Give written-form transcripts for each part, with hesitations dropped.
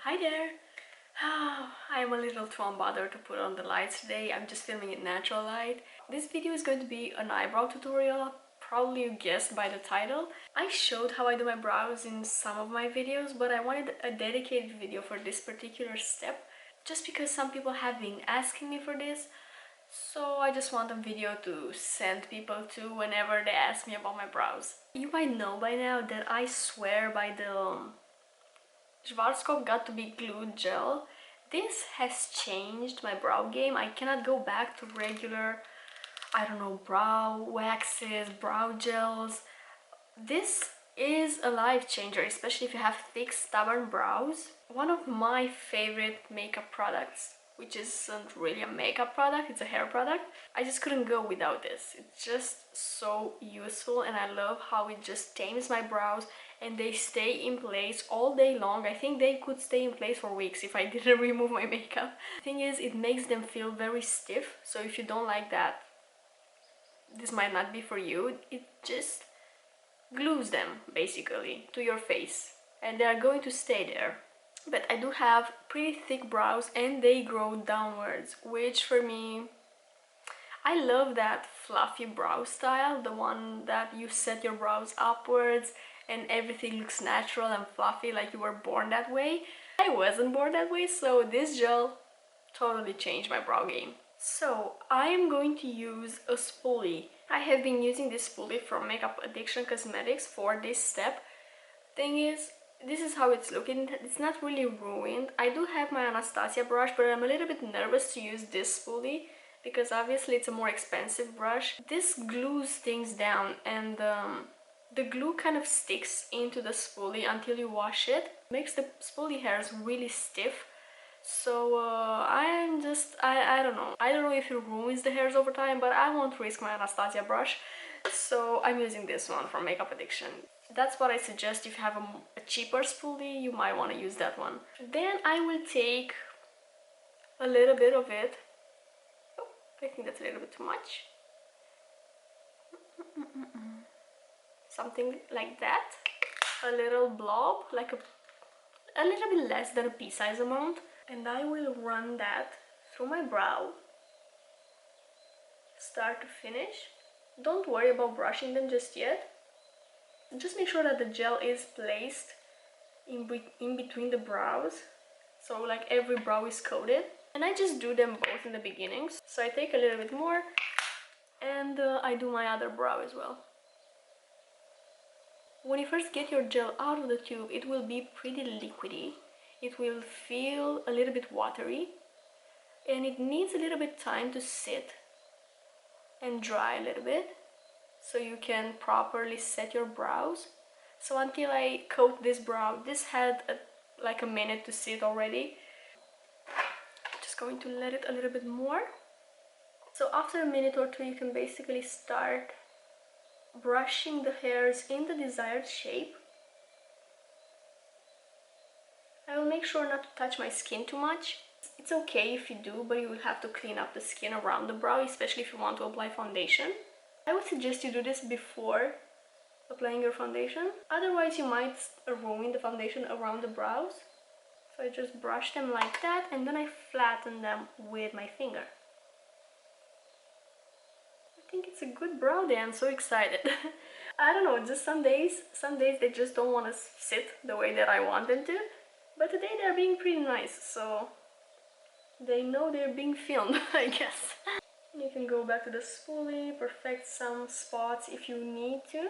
Hi there! I'm a little too unbothered to put on the lights today. I'm just filming in natural light. This video is going to be an eyebrow tutorial. Probably you guessed by the title. I showed how I do my brows in some of my videos, but I wanted a dedicated video for this particular step just because some people have been asking me for this. So I just want a video to send people to whenever they ask me about my brows. You might know by now that I swear by the Schwarzkopf got to be glued gel. This has changed my brow game. I cannot go back to regular, I don't know, brow waxes, brow gels. This is a life changer, especially if you have thick, stubborn brows. One of my favorite makeup products, which isn't really a makeup product, it's a hair product. I just couldn't go without this. It's just so useful and I love how it just tames my brows and they stay in place all day long. I think they could stay in place for weeks if I didn't remove my makeup. The thing is, it makes them feel very stiff, so if you don't like that, this might not be for you. It just glues them basically to your face and they are going to stay there. But I do have pretty thick brows and they grow downwards, which for me, I love that fluffy brow style, the one that you set your brows upwards and everything looks natural and fluffy, like you were born that way. I wasn't born that way, so this gel totally changed my brow game. So I am going to use a spoolie. I have been using this spoolie from Makeup Addiction Cosmetics for this step. Thing is, this is how it's looking. It's not really ruined. I do have my Anastasia brush, but I'm a little bit nervous to use this spoolie because obviously it's a more expensive brush. This glues things down and the glue kind of sticks into the spoolie until you wash it. Makes the spoolie hairs really stiff. So I don't know. I don't know if it ruins the hairs over time, but I won't risk my Anastasia brush. So I'm using this one from Makeup Addiction. That's what I suggest. If you have a cheaper spoolie, you might want to use that one. Then I will take a little bit of it. Oh, I think that's a little bit too much. Something like that. A little blob, like a little bit less than a pea-size amount. And I will run that through my brow, start to finish. Don't worry about brushing them just yet. Just make sure that the gel is placed in between the brows, so like every brow is coated. And I just do them both in the beginnings. So I take a little bit more and I do my other brow as well. When you first get your gel out of the tube, it will be pretty liquidy. It will feel a little bit watery and it needs a little bit time to sit and dry a little bit so you can properly set your brows. So until I coat this brow, this had like a minute to sit already. Just going to let it a little bit more. So after a minute or two, you can basically start brushing the hairs in the desired shape. I will make sure not to touch my skin too much. It's okay if you do, but you will have to clean up the skin around the brow, especially if you want to apply foundation. I would suggest you do this before applying your foundation. Otherwise, you might ruin the foundation around the brows. So I just brush them like that and then I flatten them with my finger. I think it's a good brow day. I'm so excited. I don't know, just some days they just don't want to sit the way that I want them to. But today they're being pretty nice, so they know they're being filmed, I guess. You can go back to the spoolie, perfect some spots if you need to.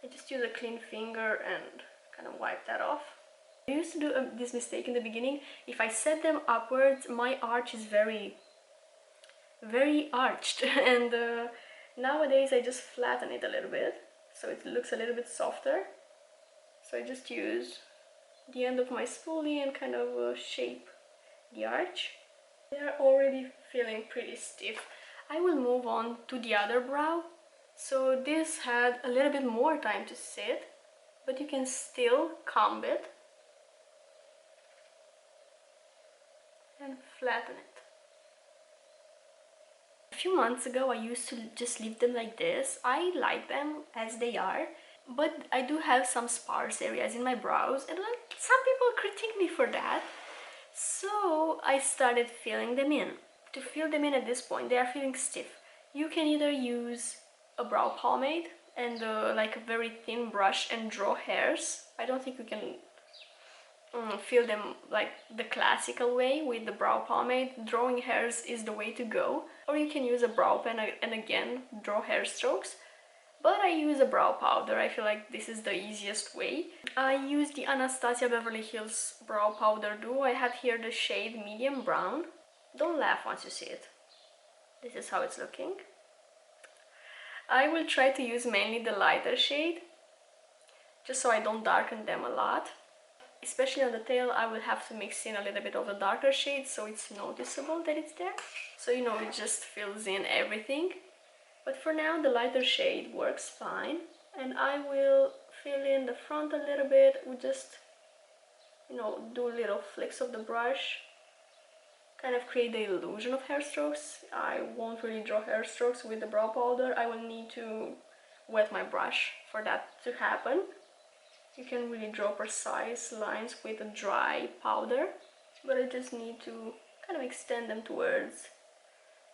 I just use a clean finger and kind of wipe that off. I used to do this mistake in the beginning. If I set them upwards, my arch is very arched. And nowadays I just flatten it a little bit, so it looks a little bit softer. So I just use the end of my spoolie and kind of shape the arch. They are already feeling pretty stiff. I will move on to the other brow. So this had a little bit more time to sit, but you can still comb it and flatten it. A few months ago I used to just leave them like this. I like them as they are, but I do have some sparse areas in my brows, and like some people critique me for that. So I started filling them in. To fill them in at this point, they are feeling stiff. You can either use a brow pomade and like a very thin brush and draw hairs. I don't think you can fill them like the classical way with the brow pomade. Drawing hairs is the way to go. Or you can use a brow pen and again draw hair strokes. But I use a brow powder. I feel like this is the easiest way. I use the Anastasia Beverly Hills brow powder duo. I have here the shade medium brown. Don't laugh once you see it. This is how it's looking. I will try to use mainly the lighter shade, just so I don't darken them a lot. Especially on the tail, I will have to mix in a little bit of the darker shade so it's noticeable that it's there. So you know, it just fills in everything. But for now, the lighter shade works fine. And I will fill in the front a little bit. We just, you know, do little flicks of the brush. Kind of create the illusion of hair strokes. I won't really draw hair strokes with the brow powder. I will need to wet my brush for that to happen. You can really draw precise lines with a dry powder, but I just need to kind of extend them towards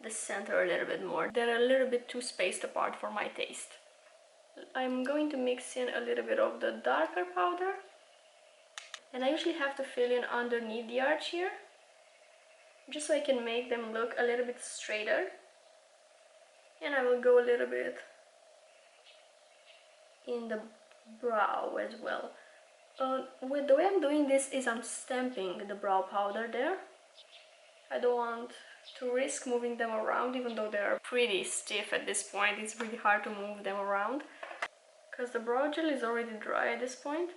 the center a little bit more. They're a little bit too spaced apart for my taste. I'm going to mix in a little bit of the darker powder, and I usually have to fill in underneath the arch here, just so I can make them look a little bit straighter. And I will go a little bit in the brow as well. With the way I'm doing this is I'm stamping the brow powder there. I don't want to risk moving them around, even though they're pretty stiff at this point. It's really hard to move them around because the brow gel is already dry at this point.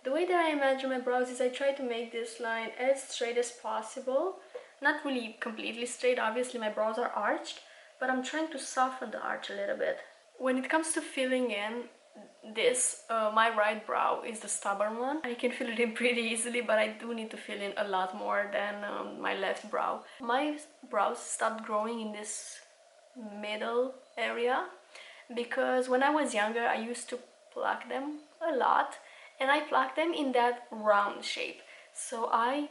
The way that I imagine my brows is I try to make this line as straight as possible. Not really completely straight, obviously my brows are arched, but I'm trying to soften the arch a little bit. When it comes to filling in this, my right brow is the stubborn one. I can fill it in pretty easily, but I do need to fill in a lot more than my left brow. My brows stopped growing in this middle area because when I was younger I used to pluck them a lot, and I plucked them in that round shape. So I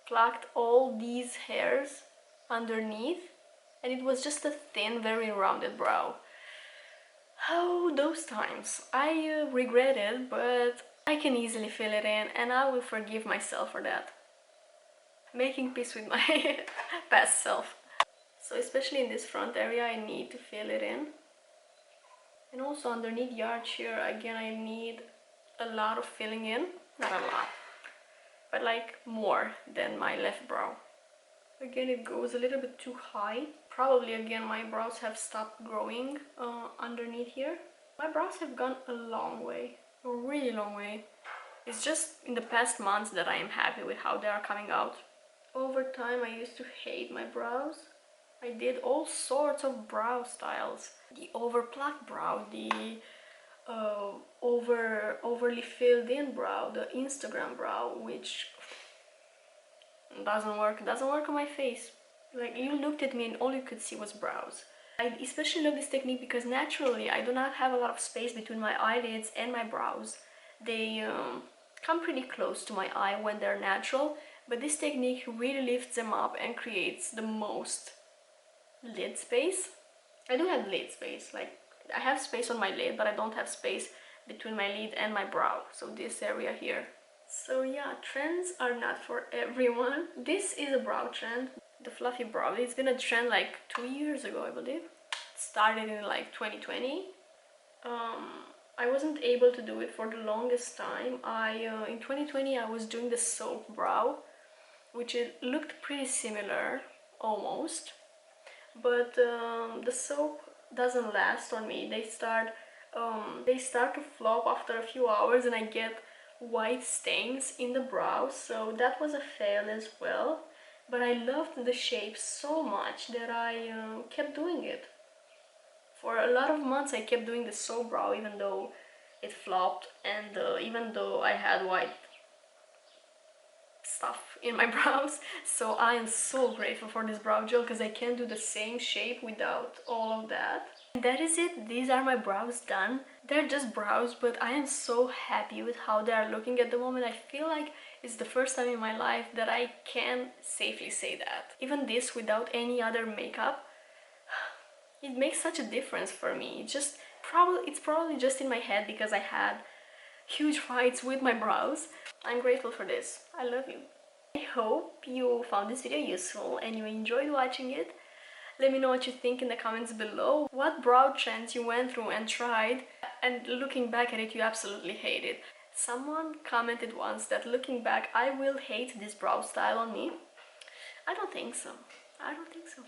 plucked all these hairs underneath, and it was just a thin, very rounded brow. Oh, those times. I regret it, but I can easily fill it in, and I will forgive myself for that. Making peace with my past self. So especially in this front area, I need to fill it in. And also underneath the arch here, again, I need a lot of filling in. Not a lot, but like more than my left brow. Again, it goes a little bit too high. Probably again my brows have stopped growing underneath here. My brows have gone a long way, a really long way. It's just in the past months that I am happy with how they are coming out. Over time I used to hate my brows. I did all sorts of brow styles. The overplucked brow, the overly filled in brow, the Instagram brow, which doesn't work on my face. Like, you looked at me and all you could see was brows. I especially love this technique because naturally I do not have a lot of space between my eyelids and my brows. They come pretty close to my eye when they're natural, but this technique really lifts them up and creates the most lid space. I do have lid space, like I have space on my lid, but I don't have space between my lid and my brow, so this area here. So yeah, trends are not for everyone. This is a brow trend, the fluffy brow. It's been a trend like 2 years ago, I believe. It started in like 2020. I wasn't able to do it for the longest time. In 2020 I was doing the soap brow, which it looked pretty similar, almost. But the soap doesn't last on me. They start to flop after a few hours, and I get white stains in the brows, so that was a fail as well. But I loved the shape so much that I kept doing it. For a lot of months I kept doing the soap brow even though it flopped, and even though I had white stuff in my brows. So I am so grateful for this brow gel because I can do the same shape without all of that. And that is it. These are my brows done. They're just brows, but I am so happy with how they are looking at the moment. I feel like it's the first time in my life that I can safely say that. Even this without any other makeup, it makes such a difference for me. It's probably just in my head because I had huge fights with my brows. I'm grateful for this. I love you. I hope you found this video useful and you enjoyed watching it. Let me know what you think in the comments below. What brow trends you went through and tried, and looking back at it, you absolutely hate it. Someone commented once that looking back, I will hate this brow style on me. I don't think so. I don't think so.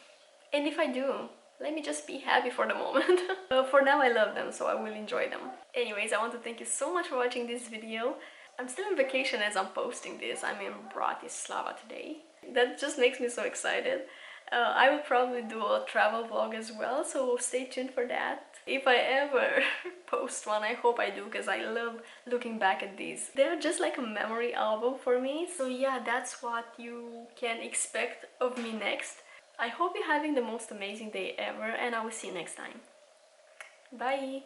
And if I do, let me just be happy for the moment. For now, I love them, so I will enjoy them. Anyways, I want to thank you so much for watching this video. I'm still on vacation as I'm posting this. I'm in Bratislava today. That just makes me so excited. I will probably do a travel vlog as well, so stay tuned for that. If I ever post one, I hope I do, because I love looking back at these. They're just like a memory album for me. So yeah, that's what you can expect of me next. I hope you're having the most amazing day ever, and I will see you next time. Bye!